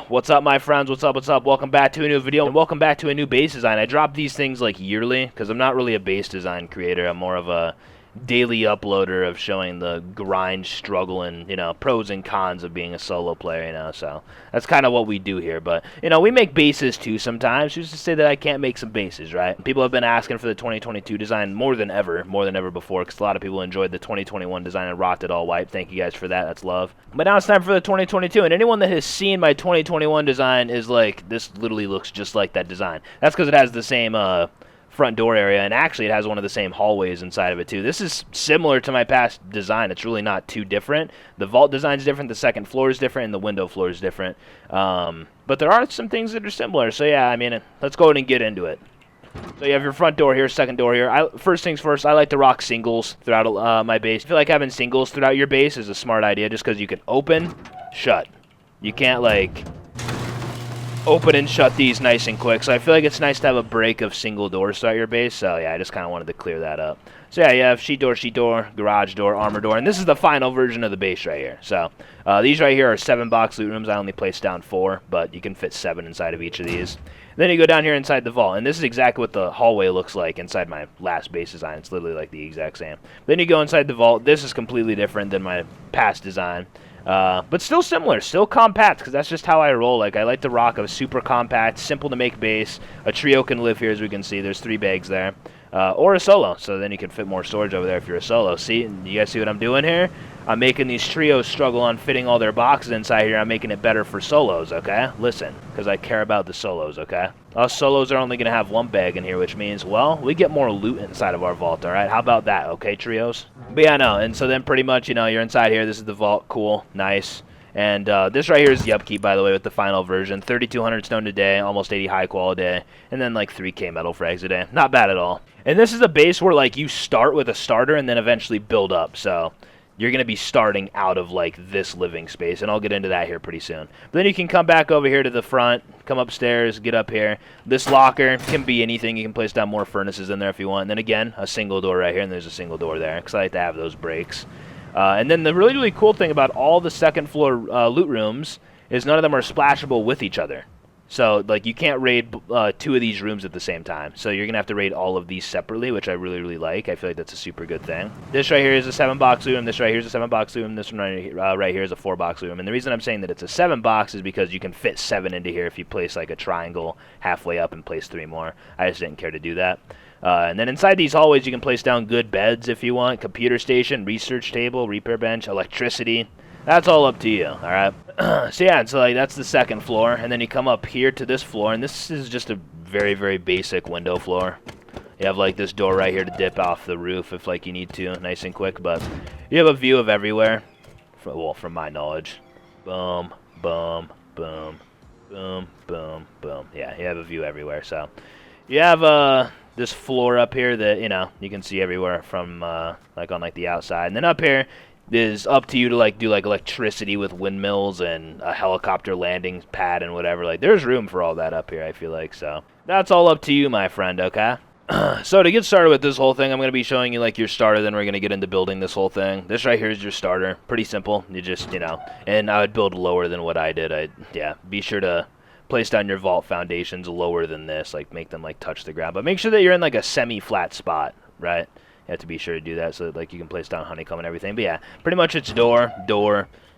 What's up, my friends? What's up? What's up? Welcome back to a new video, and welcome back to a new base design. I drop these things like yearly because I'm not really a base design creator. I'm more of a daily uploader of showing the grind, struggle, and pros and cons of being a solo player. So that's kind of what we do here. But we make bases too sometimes. Who's to say that I can't make some bases, right? People have been asking for the 2022 design more than ever before, because a lot of people enjoyed the 2021 design and rocked it all white. Thank you guys for that. That's love. But now it's time for the 2022, and anyone that has seen my 2021 design is like, this literally looks just like that design. That's because it has the same front door area, and actually it has one of the same hallways inside of it too. This is similar to my past design. It's really not too different. The vault design is different, the second floor is different, and the window floor is different. But there are some things that are similar. So yeah, I mean, let's go ahead and get into it. So you have your front door here, second door here. First things first, I like to rock singles throughout my base. I feel like having singles throughout your base is a smart idea, just because you can open, shut. You can't like open and shut these nice and quick, so I feel like it's nice to have a break of single doors throughout your base. So yeah, I just kind of wanted to clear that up. So yeah, you have sheet door, garage door, armor door, and this is the final version of the base right here. So these right here are 7-box loot rooms. I only placed down 4, but you can fit 7 inside of each of these. Then you go down here inside the vault, and this is exactly what the hallway looks like inside my last base design. It's literally like the exact same. Then you go inside the vault. This is completely different than my past design. But still similar, still compact, because that's just how I roll. Like, I like to rock a super compact, simple to make base. A trio can live here, as we can see. There's 3 bags there. Or a solo, so then you can fit more storage over there if you're a solo. See, you guys see what I'm doing here? I'm making these trios struggle on fitting all their boxes inside here. I'm making it better for solos, okay? Listen, because I care about the solos, okay? Us solos are only going to have 1 bag in here, which means, well, we get more loot inside of our vault, all right? How about that, okay, trios? But yeah, no, and so then pretty much, you're inside here. This is the vault. Cool, nice. And this right here is the upkeep, by the way, with the final version. 3,200 stone a day, almost 80 high qual a day, and then like 3k metal frags a day. Not bad at all. And this is a base where like you start with a starter and then eventually build up. So you're going to be starting out of like this living space, and I'll get into that here pretty soon. But then you can come back over here to the front, come upstairs, get up here. This locker can be anything. You can place down more furnaces in there if you want. And then again, a single door right here, and there's a single door there, because I like to have those breaks. And then the really, really cool thing about all the second floor loot rooms is none of them are splashable with each other. So, like, you can't raid 2 of these rooms at the same time. So you're going to have to raid all of these separately, which I really, really like. I feel like that's a super good thing. This right here is a 7-box loot room. This right here is a 7-box loot room. This one right here is a 4-box loot room. And the reason I'm saying that it's a 7-box is because you can fit 7 into here if you place, like, a triangle halfway up and place 3 more. I just didn't care to do that. And then inside these hallways, you can place down good beds if you want. Computer station, research table, repair bench, electricity. That's all up to you, all right? So yeah, so like that's the second floor, and then you come up here to this floor, and this is just a very, very basic window floor. You have like this door right here to dip off the roof if like you need to, nice and quick, but you have a view of everywhere. Well, from my knowledge. Boom, boom, boom, boom, boom, boom. Yeah, you have a view everywhere, so. You have this floor up here that, you can see everywhere from like on like the outside. And then up here is up to you to like do like electricity with windmills and a helicopter landing pad and whatever. Like there's room for all that up here, I feel like. So that's all up to you, my friend, okay? So to get started with this whole thing, I'm going to be showing you like your starter, then we're going to get into building this whole thing. This right here is your starter. Pretty simple. You just, and I would build lower than what I did. Yeah, be sure to place down your vault foundations lower than this, like make them like touch the ground. But make sure that you're in like a semi-flat spot, right? You have to be sure to do that so that like you can place down honeycomb and everything. But yeah, pretty much it's door,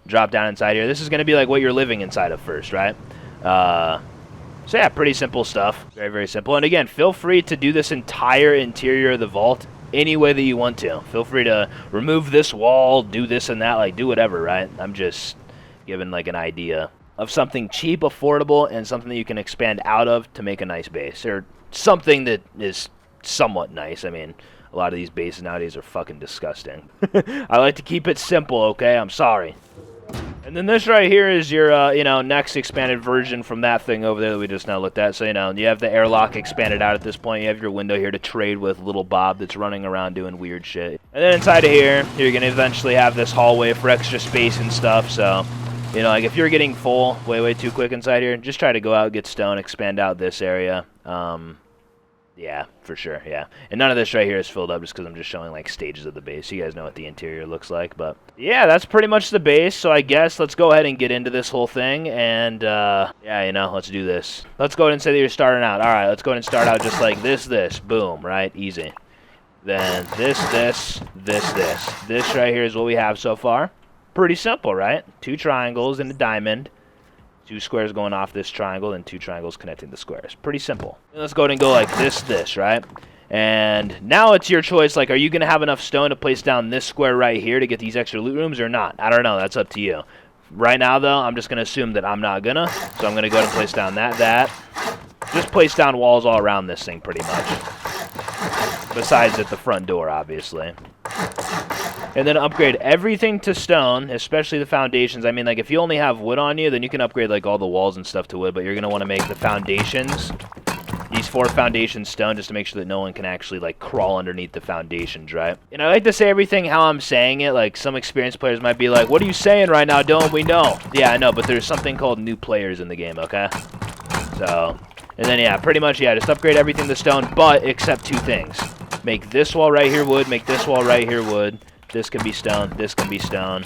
drop down inside here. This is going to be like what you're living inside of first, right? So yeah, pretty simple stuff. Very, very simple. And again, feel free to do this entire interior of the vault any way that you want to. Feel free to remove this wall, do this and that, like do whatever, right? I'm just giving like an idea of something cheap, affordable, and something that you can expand out of to make a nice base, or something that is somewhat nice. I mean, a lot of these bases nowadays are fucking disgusting. I like to keep it simple, okay? I'm sorry. And then this right here is your, next expanded version from that thing over there that we just now looked at. So, you have the airlock expanded out at this point. You have your window here to trade with little Bob that's running around doing weird shit. And then inside of here, you're going to eventually have this hallway for extra space and stuff, so like if you're getting full way too quick inside here, just try to go out, get stone, expand out this area. Yeah, for sure, yeah. And none of this right here is filled up just because I'm just showing, like, stages of the base. You guys know what the interior looks like, but... Yeah, that's pretty much the base, so I guess let's go ahead and get into this whole thing, and, yeah, you know, let's do this. Let's go ahead and say that you're starting out. Alright, let's go ahead and start out just like this, boom, right? Easy. Then this. This right here is what we have so far. Pretty simple, right? 2 triangles and a diamond. 2 squares going off this triangle, and 2 triangles connecting the squares. Pretty simple. Let's go ahead and go like this, right? And now it's your choice, like, are you going to have enough stone to place down this square right here to get these extra loot rooms or not? I don't know. That's up to you. Right now, though, I'm just going to assume that I'm not going to. So I'm going to go ahead and place down that. Just place down walls all around this thing, pretty much. Besides at the front door, obviously. And then upgrade everything to stone, especially the foundations. I mean, like, if you only have wood on you, then you can upgrade, like, all the walls and stuff to wood, but you're going to want to make the foundations, these 4 foundations stone, just to make sure that no one can actually, like, crawl underneath the foundations, right? And I like to say everything how I'm saying it. Like, some experienced players might be like, what are you saying right now? Don't we know? Yeah, I know, but there's something called new players in the game, okay? So, and then, yeah, pretty much, yeah, just upgrade everything to stone, but except 2 things. Make this wall right here wood, make this wall right here wood. This can be stone, this can be stone.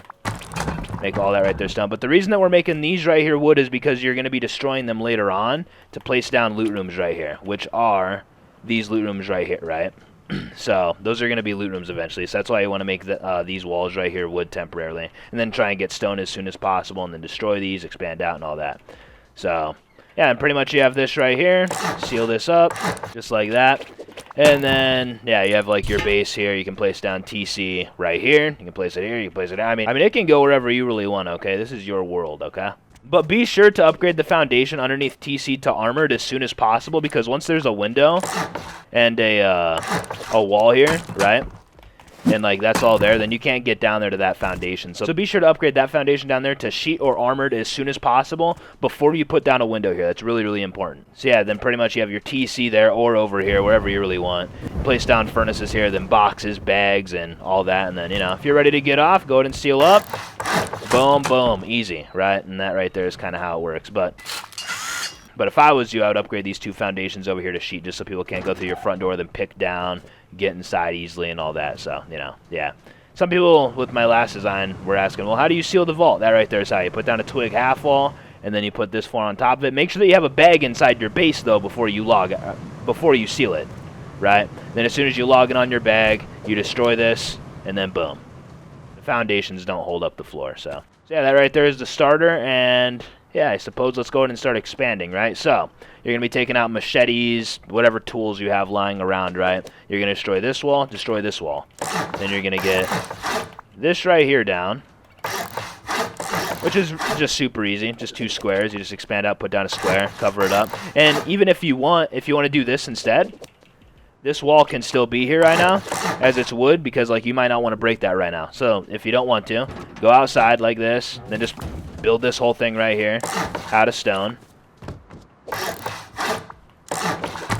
Make all that right there stone. But the reason that we're making these right here wood is because you're going to be destroying them later on to place down loot rooms right here, which are these loot rooms right here, right? So those are going to be loot rooms eventually. So that's why you want to make these walls right here wood temporarily. And then try and get stone as soon as possible and then destroy these, expand out and all that. So, yeah, and pretty much you have this right here. Seal this up, just like that. And then, yeah, you have, like, your base here. You can place down TC right here. You can place it here. You can place it there. I mean, it can go wherever you really want, okay? This is your world, okay? But be sure to upgrade the foundation underneath TC to armored as soon as possible, because once there's a window and a wall here, right? And, like, that's all there, then you can't get down there to that foundation. So be sure to upgrade that foundation down there to sheet or armored as soon as possible before you put down a window here. That's really, really important. So, yeah, then pretty much you have your TC there or over here, wherever you really want. Place down furnaces here, then boxes, bags, and all that. And then, you know, if you're ready to get off, go ahead and seal up. Boom, boom. Easy, right? And that right there is kind of how it works. But if I was you, I would upgrade these 2 foundations over here to sheet just so people can't go through your front door, then pick down, get inside easily and all that. So, you know, yeah. Some people with my last design were asking, well, how do you seal the vault? That right there is how you put down a twig half wall, and then you put this floor on top of it. Make sure that you have a bag inside your base, though, before you seal it, right? Then as soon as you log in on your bag, you destroy this, and then boom. The foundations don't hold up the floor, so yeah, that right there is the starter, and yeah, I suppose let's go ahead and start expanding, right? So, you're going to be taking out machetes, whatever tools you have lying around, right? You're going to destroy this wall. Then you're going to get this right here down, which is just super easy, just 2 squares. You just expand out, put down a square, cover it up. And even if you want to do this instead, this wall can still be here right now as it's wood because, like, you might not want to break that right now. So, if you don't want to, go outside like this, then just build this whole thing right here out of stone.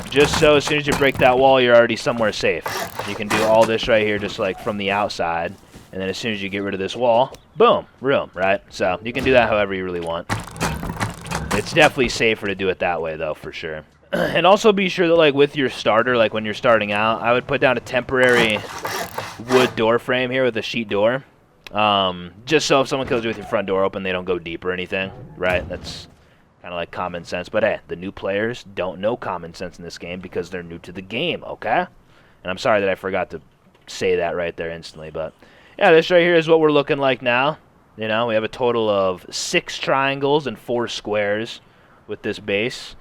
Just so as soon as you break that wall, you're already somewhere safe. You can do all this right here just like from the outside. And then as soon as you get rid of this wall, boom, room, right? So you can do that however you really want. It's definitely safer to do it that way, though, for sure. And also be sure that, like, with your starter, like when you're starting out, I would put down a temporary wood door frame here with a sheet door. Just so if someone kills you with your front door open, they don't go deep or anything, right? That's kind of like common sense. But hey, the new players don't know common sense in this game because they're new to the game, okay? And I'm sorry that I forgot to say that right there instantly. But yeah, this right here is what we're looking like now. You know, we have a total of 6 triangles and 4 squares with this base.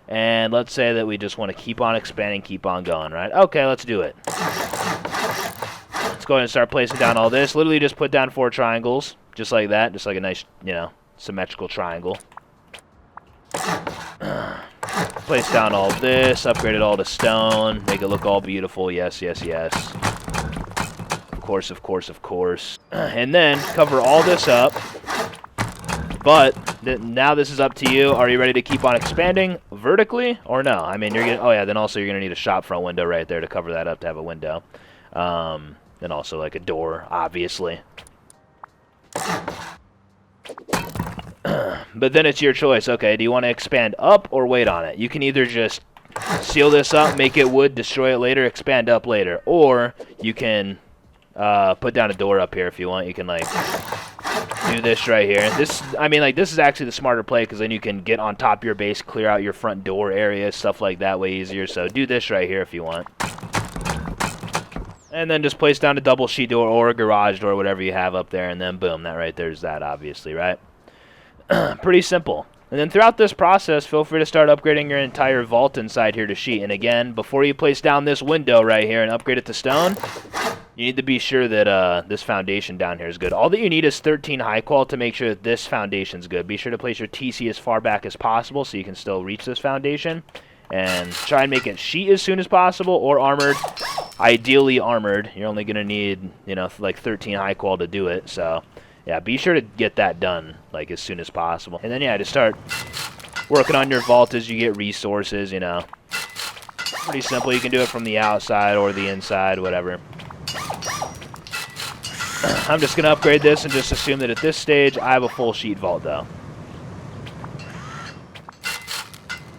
And let's say that we just want to keep on expanding, keep on going, right? Okay, let's do it. Let's go ahead and start placing down all this. Literally just put down 4 triangles, just like that. Just like a nice, you know, symmetrical triangle. Place down all this, upgrade it all to stone, make it look all beautiful. Yes, yes, yes. Of course, of course, of course. And then cover all this up. But now this is up to you. Are you ready to keep on expanding vertically or no? I mean, you're gonna. Oh yeah. Then also you're gonna need a shop front window right there to cover that up to have a window. Then also like a door, obviously. But then it's your choice. Okay, do you want to expand up or wait on it? You can either just seal this up, make it wood, destroy it later, expand up later. Or you can put down a door up here if you want. You can, like, do this right here. This, I mean, like, this is actually the smarter play because then you can get on top of your base, clear out your front door area, stuff like that way easier. So do this right here if you want. And then just place down a double sheet door or a garage door, whatever you have up there, and then boom, that right there's that, obviously, right? Pretty simple. And then throughout this process, feel free to start upgrading your entire vault inside here to sheet. And again, before you place down this window right here and upgrade it to stone, you need to be sure that this foundation down here is good. All that you need is 13 high qual to make sure that this foundation's good. Be sure to place your TC as far back as possible so you can still reach this foundation. And try and make it sheet as soon as possible or armored. Ideally armored. You're only going to need, you know, like 13 high qual to do it. So, yeah, be sure to get that done, like, as soon as possible. And then, yeah, just start working on your vault as you get resources, you know. Pretty simple. You can do it from the outside or the inside, whatever. I'm just going to upgrade this and just assume that at this stage I have a full sheet vault, though.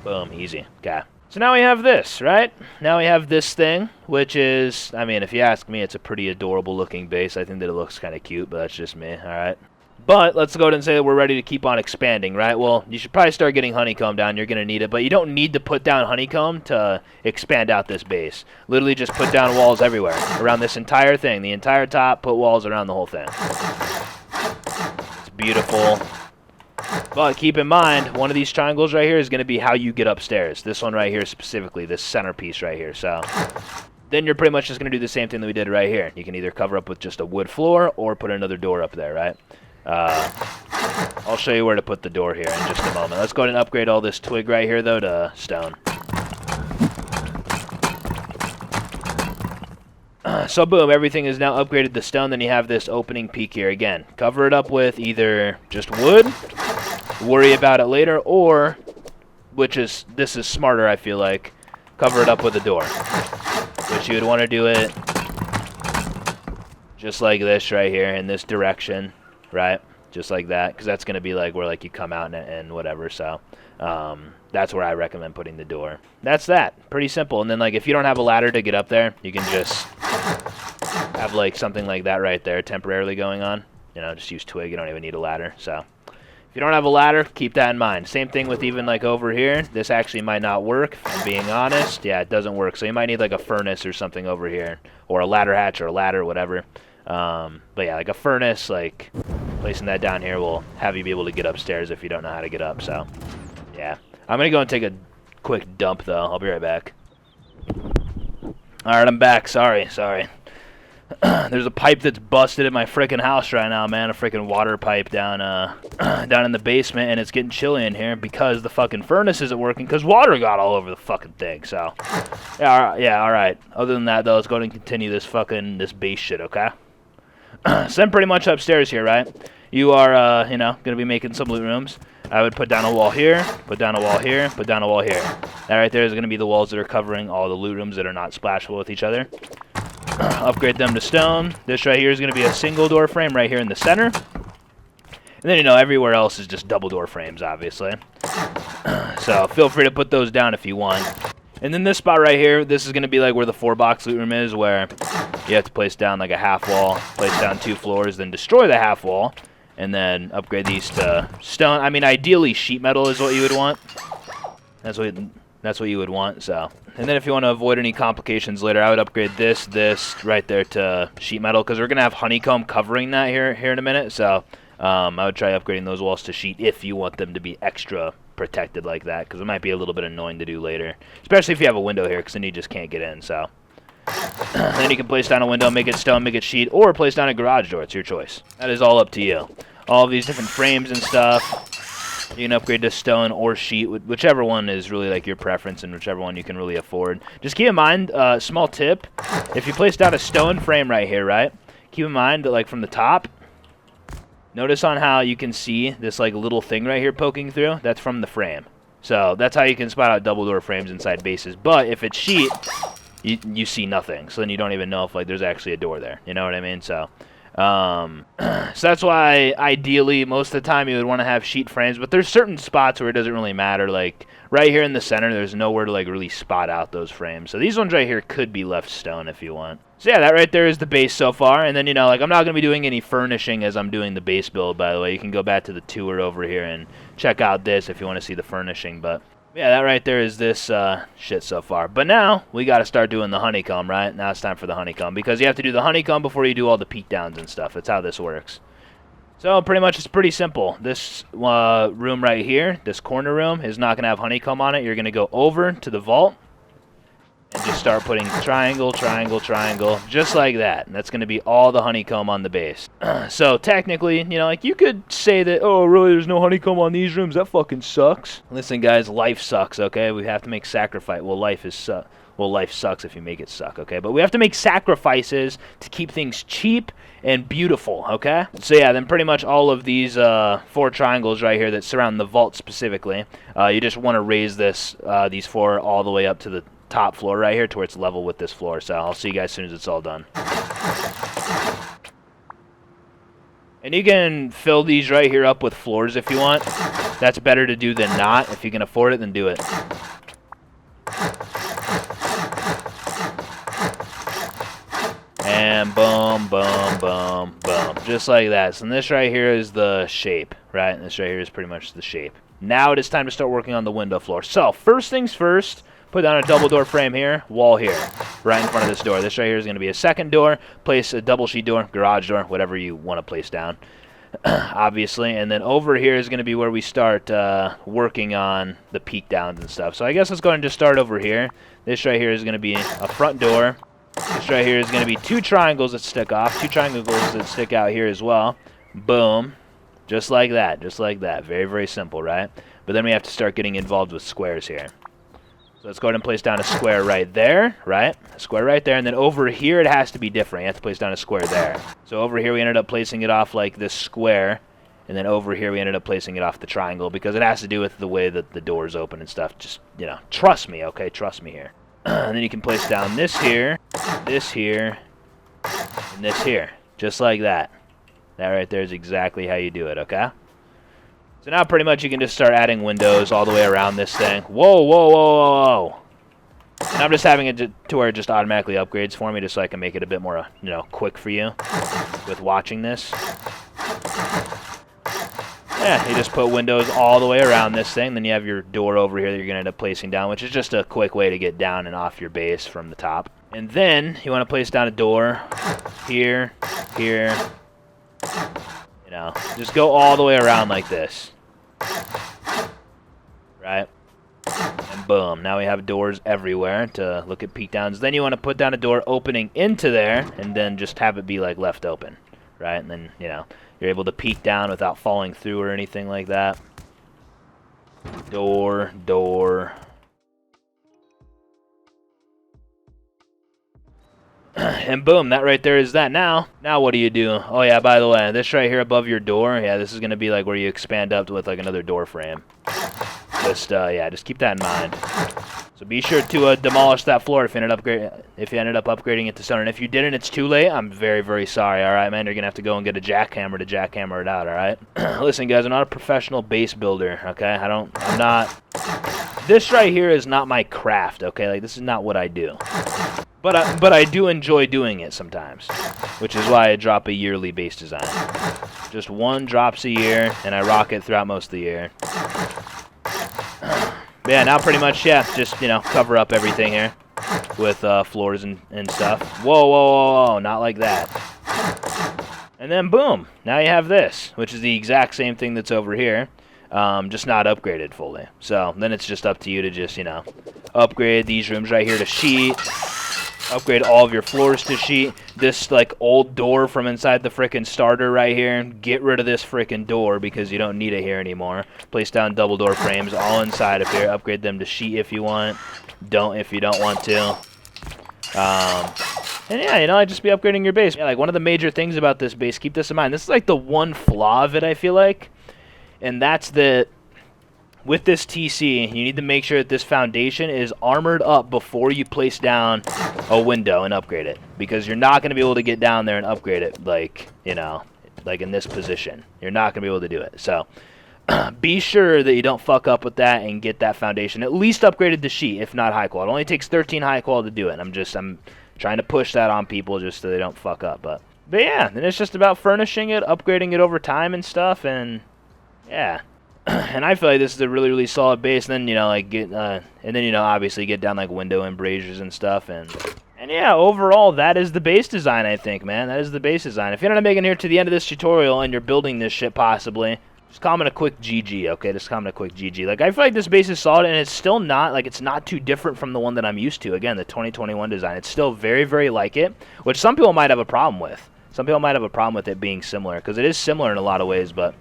Boom, easy. Okay. So now we have this, right? Now we have this thing, which is, I mean, if you ask me, it's a pretty adorable looking base. I think that it looks kind of cute, but that's just me, all right? But let's go ahead and say that we're ready to keep on expanding, right? Well, you should probably start getting honeycomb down. You're going to need it, but you don't need to put down honeycomb to expand out this base. Literally just put down walls everywhere around this entire thing. The entire top, put walls around the whole thing. It's beautiful. But keep in mind, one of these triangles right here is going to be how you get upstairs. This one right here specifically, this centerpiece right here. So then you're pretty much just going to do the same thing that we did right here. You can either cover up with just a wood floor or put another door up there, right? I'll show you where to put the door here in just a moment. Let's go ahead and upgrade all this twig right here, though, to stone. So boom, everything is now upgraded to stone. Then you have this opening peak here again. Cover it up with either just wood, worry about it later, or, this is smarter, I feel like, cover it up with a door. Which you would want to do it just like this right here in this direction, right? Just like that, because that's going to be like where like you come out and whatever. So that's where I recommend putting the door. That's that. Pretty simple. And then like if you don't have a ladder to get up there, you can just have like something like that right there temporarily going on. You know, just use twig. You don't even need a ladder. So if you don't have a ladder, keep that in mind. Same thing with even like over here. This actually might not work, if I'm being honest. Yeah, it doesn't work. So you might need like a furnace or something over here, or a ladder hatch or a ladder, whatever. But yeah, like a furnace, like placing that down here will have you be able to get upstairs if you don't know how to get up. So yeah, I'm gonna go and take a quick dump though. I'll be right back. All right, I'm back. Sorry. There's a pipe that's busted in my freaking house right now, man. A freaking water pipe down down in the basement, and it's getting chilly in here because the fucking furnace isn't working because water got all over the fucking thing. So yeah, all right. Other than that though, let's go ahead and continue this base shit, okay? So I'm pretty much upstairs here, right? You are, you know, going to be making some loot rooms. I would put down a wall here, put down a wall here, put down a wall here. That right there is going to be the walls that are covering all the loot rooms that are not splashable with each other. Upgrade them to stone. This right here is going to be a single door frame right here in the center. And then, you know, everywhere else is just double door frames, obviously. So feel free to put those down if you want. And then this spot right here, this is going to be like where the 4-box loot room is, where you have to place down like a half wall, place down 2 floors, then destroy the half wall, and then upgrade these to stone. I mean, ideally sheet metal is what you would want. That's what you would want. So, and then if you want to avoid any complications later, I would upgrade this right there to sheet metal, because we're going to have honeycomb covering that here in a minute. So I would try upgrading those walls to sheet if you want them to be extra protected like that, because it might be a little bit annoying to do later, especially if you have a window here, because then you just can't get in. So then you can place down a window, make it stone, make it sheet, or place down a garage door. It's your choice. That is all up to you. All of these different frames and stuff, you can upgrade to stone or sheet, whichever one is really like your preference and whichever one you can really afford. Just keep in mind, small tip, if you place down a stone frame right here, right, keep in mind that like from the top, notice on how you can see this like little thing right here poking through? That's from the frame. So that's how you can spot out double door frames inside bases. But if it's sheet, you see nothing. So then you don't even know if like there's actually a door there. You know what I mean? So So that's why ideally most of the time you would want to have sheet frames, but there's certain spots where it doesn't really matter. Like right here in the center, there's nowhere to like really spot out those frames. So these ones right here could be left stone if you want. So yeah, that right there is the base so far. And then, you know, like I'm not going to be doing any furnishing as I'm doing the base build, by the way. You can go back to the tour over here and check out this if you want to see the furnishing. But yeah, that right there is this shit so far. But now we got to start doing the honeycomb, right? Now it's time for the honeycomb because you have to do the honeycomb before you do all the peak downs and stuff. That's how this works. So pretty much it's pretty simple. This room right here, this corner room, is not going to have honeycomb on it. You're going to go over to the vault and just start putting triangle, triangle, triangle, just like that. And that's going to be all the honeycomb on the base. So technically, you know, like you could say that, oh, really, there's no honeycomb on these rooms? That fucking sucks. Listen, guys, life sucks, okay? We have to make sacrifice. Well, life sucks if you make it suck, okay? But we have to make sacrifices to keep things cheap and beautiful, okay? So yeah, then pretty much all of these 4 triangles right here that surround the vault specifically, you just want to raise these 4 all the way up to the top floor right here to where it's level with this floor. So I'll see you guys as soon as it's all done. And you can fill these right here up with floors if you want. That's better to do than not. If you can afford it, then do it. And boom, boom, boom, boom. Just like that. So this right here is the shape, right? And this right here is pretty much the shape. Now it is time to start working on the window floor. So first things first, put down a double door frame here, wall here, right in front of this door. This right here is going to be a second door. Place a double sheet door, garage door, whatever you want to place down, obviously. And then over here is going to be where we start working on the peak downs and stuff. So I guess let's go ahead and just start over here. This right here is going to be a front door. This right here is going to be 2 triangles that stick off, 2 triangles that stick out here as well. Boom. Just like that, just like that. Very, very simple, right? But then we have to start getting involved with squares here. So let's go ahead and place down a square right there, right? A square right there, and then over here it has to be different. You have to place down a square there. So over here we ended up placing it off like this square, and then over here we ended up placing it off the triangle because it has to do with the way that the doors open and stuff. Just, you know, trust me, okay? Trust me here. And then you can place down this here, and this here. Just like that. That right there is exactly how you do it, okay? So now pretty much you can just start adding windows all the way around this thing. Whoa, whoa, whoa, whoa, whoa. And I'm just having it to where it just automatically upgrades for me just so I can make it a bit more, you know, quick for you with watching this. Yeah, you just put windows all the way around this thing. Then you have your door over here that you're going to end up placing down, which is just a quick way to get down and off your base from the top. And then you want to place down a door here, here. You know, just go all the way around like this. Right? And boom. Now we have doors everywhere to look at peek downs. Then you want to put down a door opening into there and then just have it be like left open. Right? And then, you know, you're able to peek down without falling through or anything like that. Door, door. And boom, that right there is that. Now what do you do? Oh yeah, by the way, this right here above your door, yeah, this is going to be like where you expand up with like another door frame. Just, yeah, just keep that in mind. So be sure to demolish that floor if you ended up upgrading it to stone. And if you didn't, it's too late. I'm very, very sorry, all right, man? You're going to have to go and get a jackhammer to jackhammer it out, all right? Listen, guys, I'm not a professional base builder, okay? I'm not... This right here is not my craft, okay? Like, this is not what I do. But I do enjoy doing it sometimes, which is why I drop a yearly base design. Just 1 drops a year, and I rock it throughout most of the year. But yeah, now pretty much, yeah, just, you know, cover up everything here with floors and stuff. Whoa, whoa, whoa, whoa, not like that. And then boom, now you have this, which is the exact same thing that's over here, just not upgraded fully. So then it's just up to you to just, you know, upgrade these rooms right here to sheet. Upgrade all of your floors to sheet. This, like, old door from inside the frickin' starter right here. Get rid of this frickin' door because you don't need it here anymore. Place down double door frames all inside of here. Upgrade them to sheet if you want. Don't if you don't want to. And yeah, you know, I'd just be upgrading your base. Yeah, like, one of the major things about this base, keep this in mind. This is, like, the one flaw of it, I feel like. And that's that with this TC, you need to make sure that this foundation is armored up before you place down a window and upgrade it, because you're not going to be able to get down there and upgrade it like, you know, like in this position. You're not going to be able to do it. So be sure that you don't fuck up with that and get that foundation at least upgraded to sheet, if not high qual. It only takes 13 high qual to do it. I'm trying to push that on people just so they don't fuck up. But yeah, then it's just about furnishing it, upgrading it over time and stuff, and yeah. And I feel like this is a really, really solid base. And then, you know, like and then, you know, obviously get down like window embrasures and stuff. And yeah, overall, that is the base design, I think, man. That is the base design. If you're not making it here to the end of this tutorial and you're building this shit possibly, just comment a quick GG, okay? Just comment a quick GG. Like, I feel like this base is solid, and it's still not, like, it's not too different from the one that I'm used to. Again, the 2021 design. It's still very, very like it, which some people might have a problem with. Some people might have a problem with it being similar, because it is similar in a lot of ways, but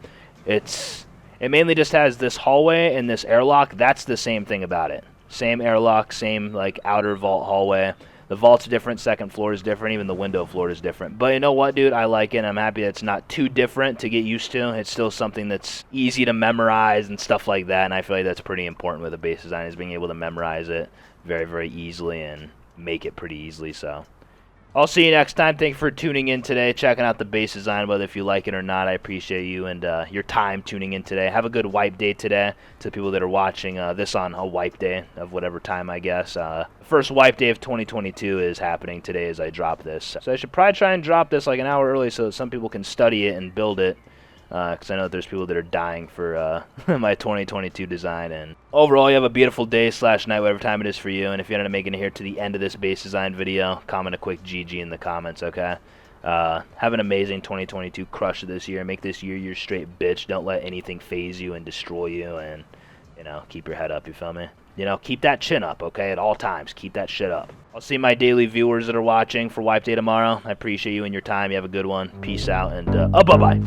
it mainly just has this hallway and this airlock. That's the same thing about it. Same airlock, same, like, outer vault hallway. The vault's different, second floor is different, even the window floor is different. But you know what, dude? I like it. I'm happy that it's not too different to get used to. It's still something that's easy to memorize and stuff like that, and I feel like that's pretty important with a base design, is being able to memorize it very, very easily and make it pretty easily. So I'll see you next time. Thank you for tuning in today, checking out the base design, whether if you like it or not. I appreciate you and your time tuning in today. Have a good wipe day today to the people that are watching this on a wipe day of whatever time, I guess. First wipe day of 2022 is happening today as I drop this. So I should probably try and drop this like an hour early so that some people can study it and build it. Because I know that there's people that are dying for my 2022 design. And overall, you have a beautiful day / night, whatever time it is for you. And if you ended up making it here to the end of this base design video, comment a quick GG in the comments, okay? Have an amazing 2022. Crush it this year. Make this year your straight bitch. Don't let anything phase you and destroy you. And, you know, keep your head up, you feel me? You know, keep that chin up, okay, at all times. Keep that shit up. I'll see my daily viewers that are watching for Wipe Day tomorrow. I appreciate you and your time. You have a good one. Peace out, and bye-bye.